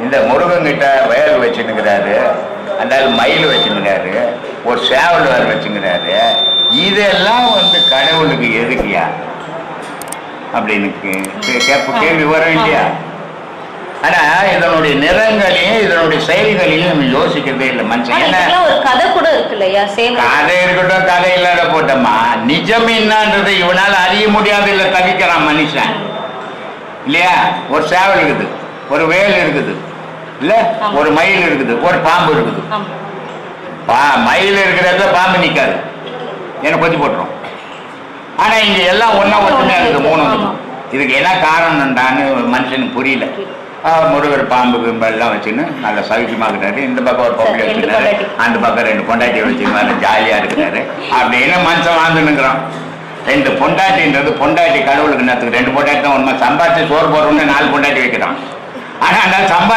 இந்த முருகன்கிட்ட வயல் வச்சுன்னுக்கிறாரு, அந்த மயில் வச்சுன்னுக்கிறாரு, ஒரு சேவல் வேறு வச்சுக்கிறாரு. இதெல்லாம் கடவுளுக்கு எதுக்கியா அப்படின்னு கேள்வி வரும் இல்லையா? ஆனா இதனுடைய நிறங்களையும் இதனுடைய செயல்களையும் நம்ம யோசிக்கிறதே இல்லை மனுஷன். ஒரு கதை கூட இருக்கு இல்லையா? கதை இருக்கட்டும், கதை இல்லாத போட்டோமா, நிஜம் என்னன்றதை இவனால அறிய முடியாது, இல்லை தவிக்கிறான் மனுஷன் இல்லையா? ஒரு சேவல் இருக்குது, ஒரு வேல் இருக்குது, இல்ல ஒரு மயில் இருக்குது, ஒரு பாம்பு இருக்குது. மயில் இருக்கிறதுல பாம்பு நிக்காது, என்ன கொத்தி போட்டுரும். ஆனா இங்க எல்லாம் ஒன்னா ஒற்றுமையா இருக்குது, மூணு. இதுக்கு என்ன காரணம்டான்னு மனுஷனுக்கு புரியல. முருகர் பாம்பு எல்லாம் வச்சுன்னு நல்லா சவிக்கமாக்குறாரு. இந்த பக்கம் ஒரு பொம்பளை வச்சுக்கிறாரு, அந்த பக்கம் 2 பொண்டாட்டியை வச்சுக்கிறாரு, ஜாலியா இருக்கிறாரு அப்படின்னு மனுஷன் வாழ்ந்துன்னுக்குறான். 2 பொண்டாட்டின்றது பொண்டாட்டி கடவுளுக்கு நேரத்துக்கு 2 பொண்டாட்டி தான் உண்மை. சம்பாதிச்சு சோறு போடுறோம்னு 4 பொண்டாட்டி வைக்கிறான். ஆனா அந்த சம்பா